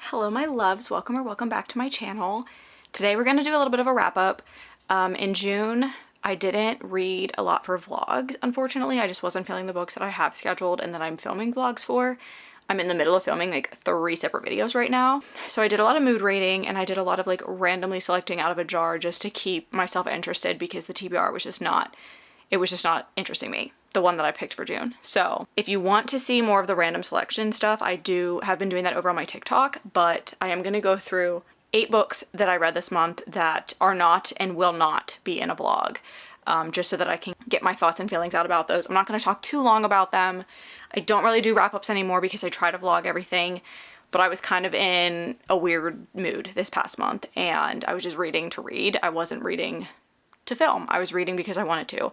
Hello my loves, welcome or welcome back to my channel. Today we're going to do a little bit of a wrap up. In June I didn't read a lot for vlogs, unfortunately. I just wasn't feeling the books that I have scheduled and that I'm filming vlogs for. I'm in the middle of filming like 3 separate videos right now. So I did a lot of mood rating and I did a lot of like randomly selecting out of a jar just to keep myself interested because the TBR was just not interesting me, the one that I picked for June. So if you want to see more of the random selection stuff, I have been doing that over on my TikTok, but I am going to go through 8 books that I read this month that are not and will not be in a vlog, just so that I can get my thoughts and feelings out about those. I'm not going to talk too long about them. I don't really do wrap-ups anymore because I try to vlog everything, but I was kind of in a weird mood this past month and I was just reading to read. I wasn't reading to film. I was reading because I wanted to.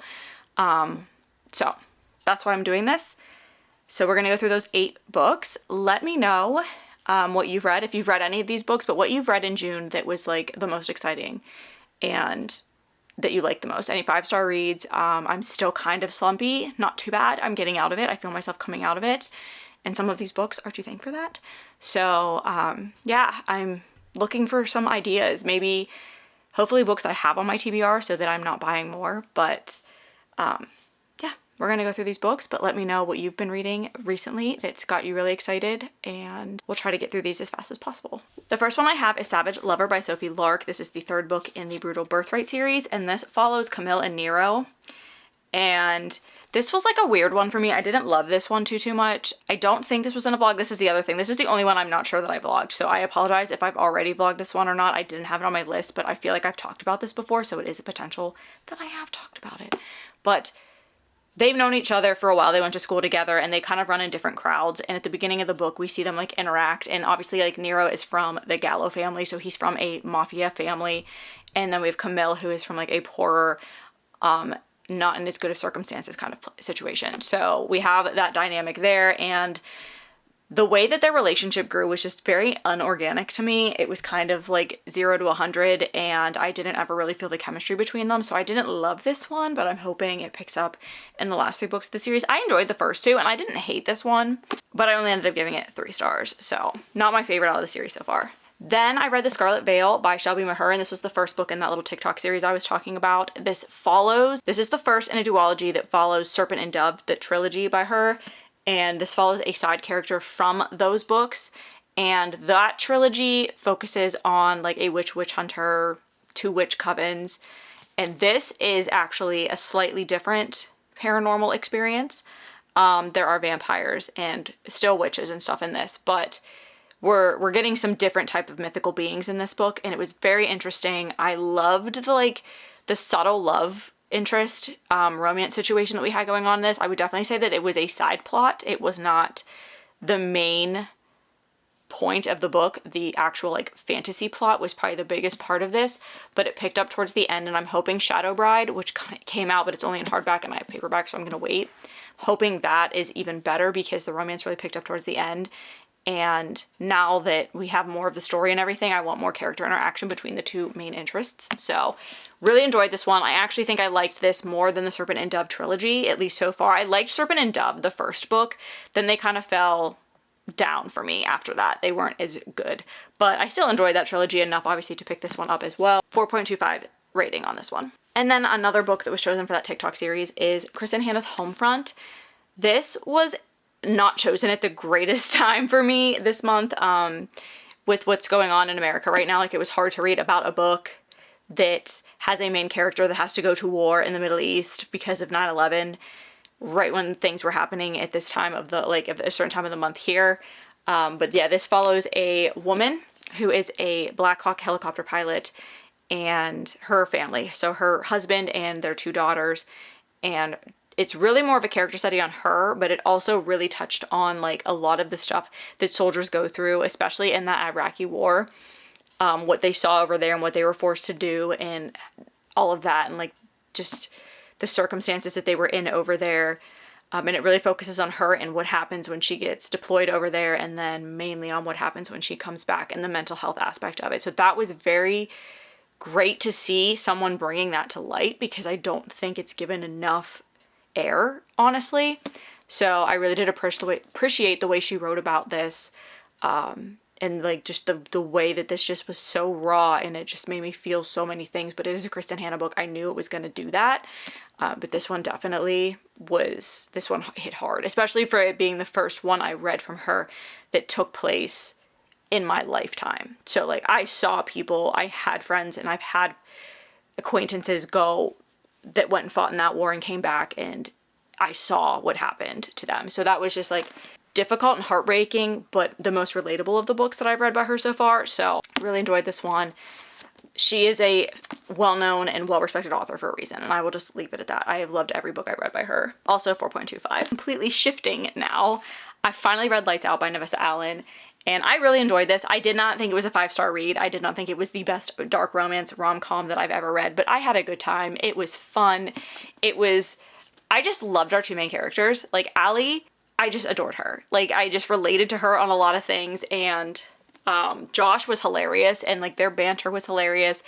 So that's why I'm doing this. So we're gonna go through those 8 books. Let me know what you've read, if you've read any of these books, but what you've read in June that was like the most exciting and that you liked the most. Any 5-star reads. I'm still kind of slumpy, not too bad. I'm getting out of it. I feel myself coming out of it. And some of these books are to thank for that. So yeah, I'm looking for some ideas. Maybe, hopefully books I have on my TBR so that I'm not buying more, but yeah, we're gonna go through these books, but let me know what you've been reading recently that's got you really excited, and we'll try to get through these as fast as possible. The first one I have is Savage Lover by Sophie Lark. This is the 3rd book in the Brutal Birthright series, and this follows Camille and Nero. And this was like a weird one for me. I didn't love this one too much. I don't think this was in a vlog. This is the other thing. This is the only one I'm not sure that I vlogged, so I apologize if I've already vlogged this one or not. I didn't have it on my list, but I feel like I've talked about this before, so it is a potential that I have talked about it. But they've known each other for a while. They went to school together and they kind of run in different crowds. And at the beginning of the book, we see them like interact. And obviously like Nero is from the Gallo family. So he's from a mafia family. And then we have Camille, who is from like a poorer, not in as good of circumstances kind of situation. So we have that dynamic there. And the way that their relationship grew was just very unorganic to me. It was kind of like 0 to 100 and I didn't ever really feel the chemistry between them. So I didn't love this one, but I'm hoping it picks up in the last 3 books of the series. I enjoyed the first 2 and I didn't hate this one, but I only ended up giving it 3 stars. So not my favorite out of the series so far. Then I read The Scarlet Veil by Shelby Maher, and this was the first book in that little TikTok series I was talking about. This is the first in a duology that follows Serpent and Dove, the trilogy by her. And this follows a side character from those books. And that trilogy focuses on like a witch hunter, 2 witch covens. And this is actually a slightly different paranormal experience. There are vampires and still witches and stuff in this, but we're getting some different type of mythical beings in this book. And it was very interesting. I loved the subtle love interest romance situation that we had going on in this. I would definitely say that it was a side plot. It was not the main point of the book. The actual like fantasy plot was probably the biggest part of this, but it picked up towards the end, and I'm hoping Shadow Bride, which came out but it's only in hardback and I have paperback, so I'm gonna wait, hoping that is even better because the romance really picked up towards the end. And now that we have more of the story and everything, I want more character interaction between the 2 main interests. So really enjoyed this one. I actually think I liked this more than the Serpent and Dove trilogy, at least so far. I liked Serpent and Dove, the first book. Then they kind of fell down for me after that. They weren't as good. But I still enjoyed that trilogy enough, obviously, to pick this one up as well. 4.25 rating on this one. And then another book that was chosen for that TikTok series is Kristen Hanna's Homefront. This was not chosen at the greatest time for me this month with what's going on in America right now. Like, it was hard to read about a book that has a main character that has to go to war in the Middle East because of 9/11, right when things were happening at this time of the, like, at a certain time of the month here. But yeah, this follows a woman who is a Black Hawk helicopter pilot and her family. So her husband and their 2 daughters, and it's really more of a character study on her, but it also really touched on like a lot of the stuff that soldiers go through, especially in that Iraqi war, what they saw over there and what they were forced to do and all of that, and like just the circumstances that they were in over there. And it really focuses on her and what happens when she gets deployed over there, and then mainly on what happens when she comes back and the mental health aspect of it. So that was very great to see someone bringing that to light, because I don't think it's given enough air, honestly. So I really did appreciate the way she wrote about this. and like just the way that this just was so raw, and it just made me feel so many things. But it is a Kristen Hanna book. I knew it was going to do that. But this one definitely was, this one hit hard, especially for it being the first one I read from her that took place in my lifetime. So like I saw people, I had friends, and I've had acquaintances go that went and fought in that war and came back, and I saw what happened to them. So that was just like difficult and heartbreaking, but the most relatable of the books that I've read by her so far. So really enjoyed this one. She is a well-known and well-respected author for a reason, and I will just leave it at that. I have loved every book I read by her. Also 4.25. Completely shifting now. I finally read Lights Out by Navessa Allen, and I really enjoyed this. I did not think it was a 5-star read. I did not think it was the best dark romance rom-com that I've ever read, but I had a good time. It was fun. I just loved our two main characters. Like Allie, I just adored her. Like I just related to her on a lot of things, and Josh was hilarious, and like their banter was hilarious,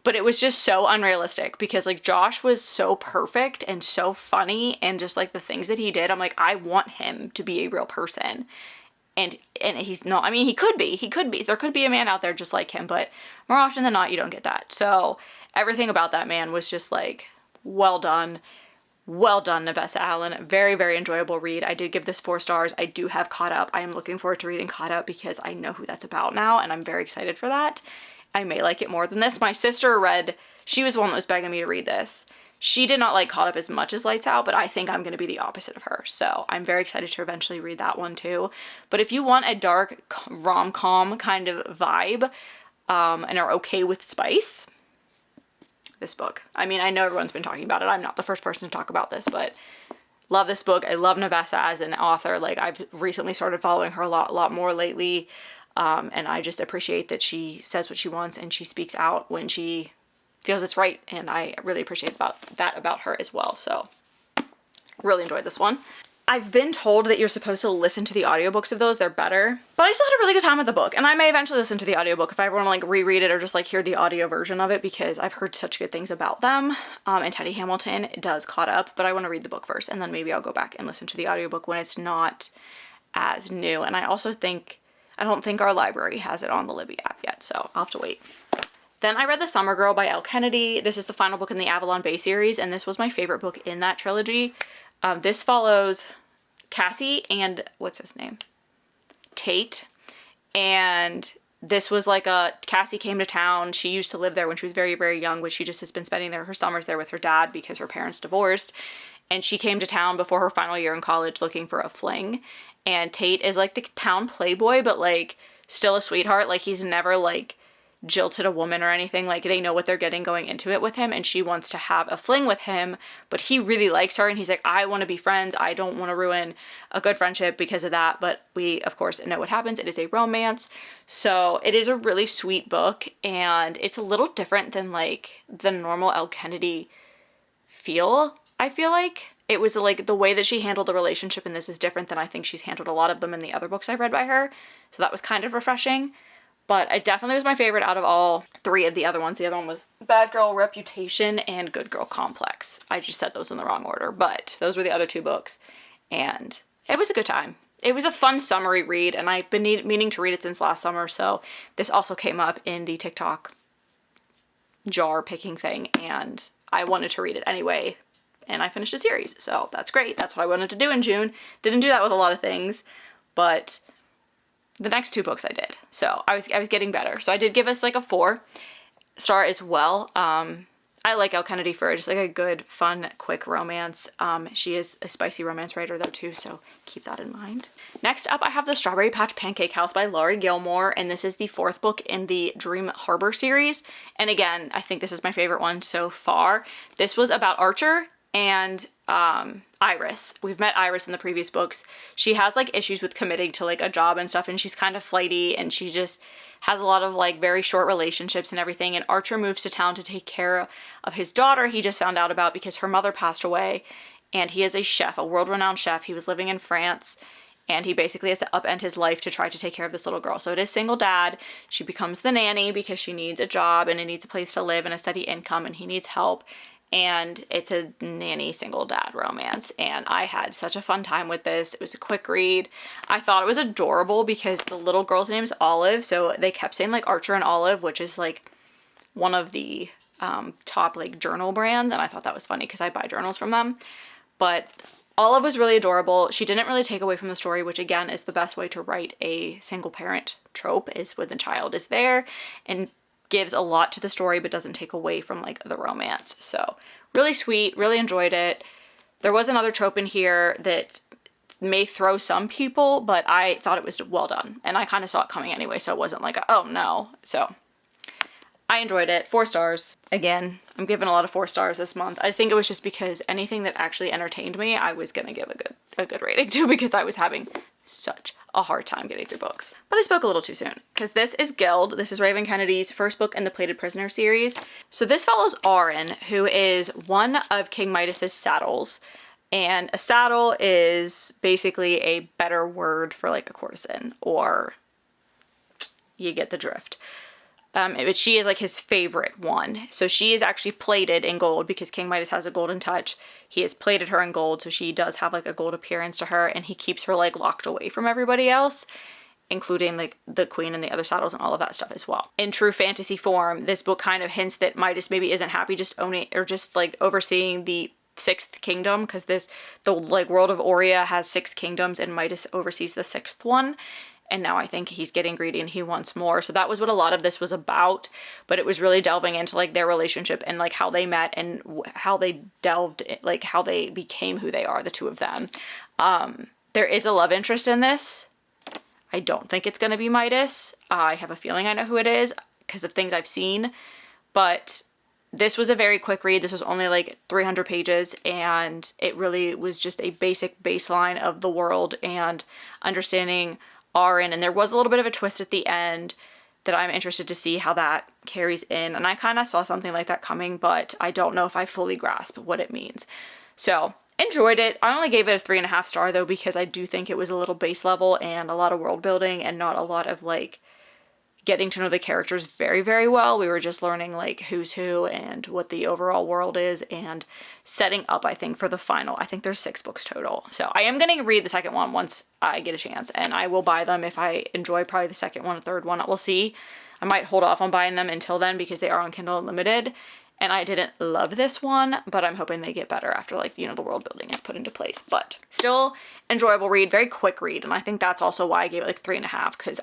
but it was just so unrealistic because like Josh was so perfect and so funny, and just like the things that he did, I'm like, I want him to be a real person. And he's not. I mean, he could be. There could be a man out there just like him, but more often than not, you don't get that. So everything about that man was just like, well done. Well done, Navessa Allen. Very, very enjoyable read. I did give this 4 stars. I do have Caught Up. I am looking forward to reading Caught Up because I know who that's about now, and I'm very excited for that. I may like it more than this. My sister she was the one that was begging me to read this. She did not like Caught Up as much as Lights Out, but I think I'm going to be the opposite of her. So I'm very excited to eventually read that one too. But if you want a dark rom-com kind of vibe, and are okay with spice, this book. I mean, I know everyone's been talking about it. I'm not the first person to talk about this, but love this book. I love Navessa as an author. Like I've recently started following her a lot more lately. And I just appreciate that she says what she wants and she speaks out when she feels it's right. And I really appreciate that about her as well. So really enjoyed this one. I've been told that you're supposed to listen to the audiobooks of those. They're better. But I still had a really good time with the book. And I may eventually listen to the audiobook if I ever want to like reread it or just like hear the audio version of it because I've heard such good things about them. And Teddy Hamilton does Caught Up, but I want to read the book first. And then maybe I'll go back and listen to the audiobook when it's not as new. And I also I don't think our library has it on the Libby app yet. So I'll have to wait. Then I read The Summer Girl by Elle Kennedy. This is the final book in the Avalon Bay series, and this was my favorite book in that trilogy. This follows Cassie and, what's his name? Tate. And this was like Cassie came to town. She used to live there when she was very, very young, but she just has been spending her summers there with her dad because her parents divorced. And she came to town before her final year in college looking for a fling. And Tate is like the town playboy, but like still a sweetheart. Like he's never like jilted a woman or anything. Like they know what they're getting going into it with him, and she wants to have a fling with him, but he really likes her and he's like, I want to be friends. I don't want to ruin a good friendship because of that. But we of course know what happens. It is a romance. So it is a really sweet book, and it's a little different than like the normal Elle Kennedy feel. I feel like it was like the way that she handled the relationship in this is different than I think she's handled a lot of them in the other books I've read by her. So that was kind of refreshing. But it definitely was my favorite out of all 3 of the other ones. The other one was Bad Girl Reputation and Good Girl Complex. I just said those in the wrong order, but those were the other 2 books. And it was a good time. It was a fun summery read, and I've been meaning to read it since last summer, so this also came up in the TikTok jar picking thing, and I wanted to read it anyway, and I finished a series, so that's great. That's what I wanted to do in June. Didn't do that with a lot of things, but the next 2 books I did. So I was getting better. So I did give us like a 4-star as well. I like Elle Kennedy for just like a good, fun, quick romance. She is a spicy romance writer though too, so keep that in mind. Next up, I have The Strawberry Patch Pancake House by Laurie Gilmore, and this is the 4th book in the Dream Harbor series. And again, I think this is my favorite one so far. This was about Archer and Iris. We've met Iris in the previous books. She has like issues with committing to like a job and stuff, and she's kind of flighty, and she just has a lot of like very short relationships and everything. And Archer moves to town to take care of his daughter he just found out about because her mother passed away, and he is a chef, a world-renowned chef. He was living in France, and he basically has to upend his life to try to take care of this little girl. So it is single dad. She becomes the nanny because she needs a job and it needs a place to live and a steady income, and he needs help. and it's a nanny single dad romance, and I had such a fun time with this. It was a quick read. I thought it was adorable because the little girl's name is Olive, so they kept saying like Archer and Olive, which is like one of the top like journal brands, and I thought that was funny because I buy journals from them. But Olive was really adorable. She didn't really take away from the story, which again is the best way to write a single parent trope, is when the child is there and gives a lot to the story but doesn't take away from like the romance. So really sweet, really enjoyed it. There was another trope in here that may throw some people, but I thought it was well done, and I kind of saw it coming anyway, so it wasn't like a, oh no. So I enjoyed it. 4 stars. Again, I'm giving a lot of 4 stars this month. I think it was just because anything that actually entertained me, I was gonna give a good rating to, because I was having such a hard time getting through books. But I spoke a little too soon, because this is Gild. This is Raven Kennedy's first book in the Plated Prisoner series. So this follows Auren, who is one of King Midas's saddles. And a saddle is basically a better word for like a courtesan, or you get the drift. But she is like his favorite one. So she is actually plated in gold because King Midas has a golden touch. He has plated her in gold, so she does have like a gold appearance to her, and he keeps her like locked away from everybody else, including like the queen and the other saddles and all of that stuff as well. In true fantasy form, this book kind of hints that Midas maybe isn't happy just owning or just like overseeing the 6th kingdom, because the like world of Aurea has 6 kingdoms and Midas oversees the 6th one. And now I think he's getting greedy and he wants more. So that was what a lot of this was about. But it was really delving into like their relationship and like how they met and how they delved, like how they became who they are, the two of them. There is a love interest in this. I don't think it's going to be Midas. I have a feeling I know who it is because of things I've seen. But this was a very quick read. This was only like 300 pages, and it really was just a basic baseline of the world and understanding Auren, and there was a little bit of a twist at the end that I'm interested to see how that carries in, and I kind of saw something like that coming, but I don't know if I fully grasp what it means. So enjoyed it. I only gave it a 3.5 star though, because I do think it was a little base level and a lot of world building and not a lot of like getting to know the characters very, very well. We were just learning like who's who and what the overall world is and setting up, I think, for the final. I think there's 6 books total. So I am going to read the second one once I get a chance, and I will buy them if I enjoy probably the second one or third one. We'll see. I might hold off on buying them until then because they are on Kindle Unlimited. And I didn't love this one, but I'm hoping they get better after, like, you know, the world building is put into place. But still enjoyable read, very quick read. And I think that's also why I gave it like 3.5, because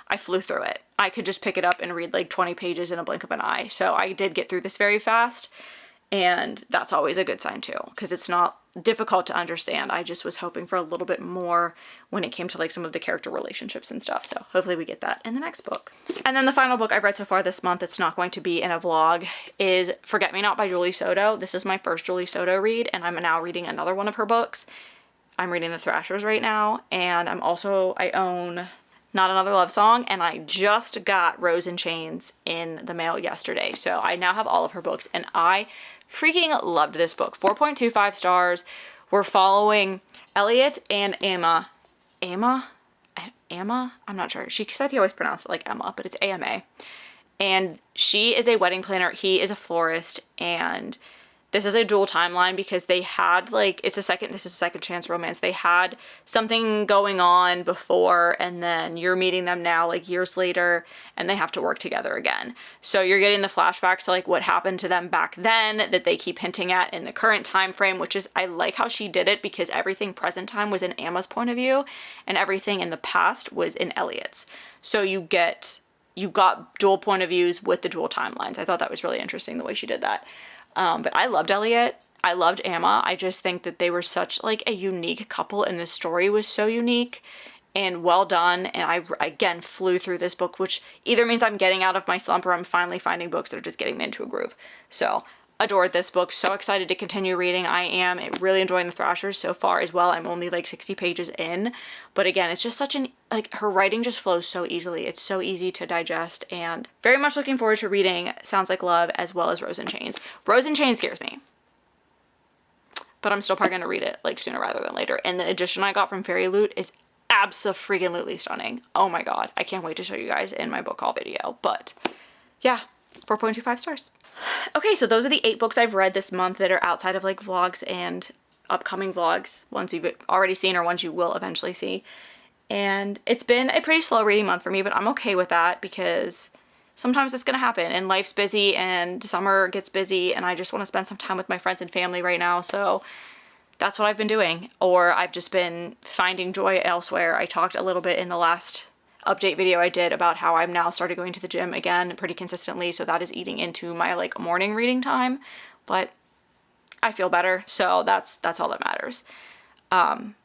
I flew through it. I could just pick it up and read like 20 pages in a blink of an eye. So I did get through this very fast. And that's always a good sign too, because it's not difficult to understand. I just was hoping for a little bit more when it came to like some of the character relationships and stuff. So hopefully we get that in the next book. And then the final book I've read so far this month that's not going to be in a vlog is Forget Me Not by Julie Soto. This is my first Julie Soto read, and I'm now reading another one of her books. I'm reading The Thrashers right now, and I own Not Another Love Song, and I just got Rose in Chains in the mail yesterday. So I now have all of her books, and I freaking loved this book. 4.25 stars. We're following Elliot and Emma. Emma? I'm not sure. She said he always pronounced it like Emma, but it's AMA. And she is a wedding planner. He is a florist, and this is a dual timeline because they had like, this is a second chance romance. They had something going on before, and then you're meeting them now like years later, and they have to work together again. So you're getting the flashbacks to like what happened to them back then that they keep hinting at in the current time frame, which is, I like how she did it because everything present time was in Emma's point of view and everything in the past was in Elliot's. So you got dual point of views with the dual timelines. I thought that was really interesting the way she did that. But I loved Elliot. I loved Emma. I just think that they were such like a unique couple, and the story was so unique and well done. And I, again, flew through this book, which either means I'm getting out of my slump or I'm finally finding books that are just getting me into a groove. So adored this book. So excited to continue reading. I am really enjoying The Thrashers so far as well. I'm only like 60 pages in, but again, it's just such like her writing just flows so easily. It's so easy to digest, and very much looking forward to reading Sounds Like Love as well as Rose in Chains. Rose in Chains scares me, but I'm still probably going to read it like sooner rather than later. And the edition I got from Fairy Loot is abso-freaking-lutely stunning. Oh my god. I can't wait to show you guys in my book haul video. But yeah, 4.25 stars. Okay, so those are the 8 books I've read this month that are outside of like vlogs and upcoming vlogs, ones you've already seen or ones you will eventually see. And it's been a pretty slow reading month for me, but I'm okay with that because sometimes it's gonna happen and life's busy and summer gets busy and I just want to spend some time with my friends and family right now, so that's what I've been doing. Or I've just been finding joy elsewhere. I talked a little bit in the last update video I did about how I'm now started going to the gym again pretty consistently, so that is eating into my like morning reading time, but I feel better, so that's all that matters.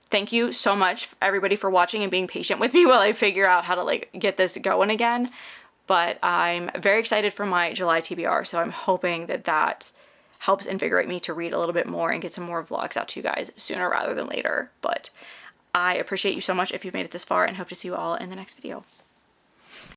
Thank you so much everybody for watching and being patient with me while I figure out how to like get this going again. But I'm very excited for my July TBR, so I'm hoping that that helps invigorate me to read a little bit more and get some more vlogs out to you guys sooner rather than later. But I appreciate you so much if you've made it this far and hope to see you all in the next video.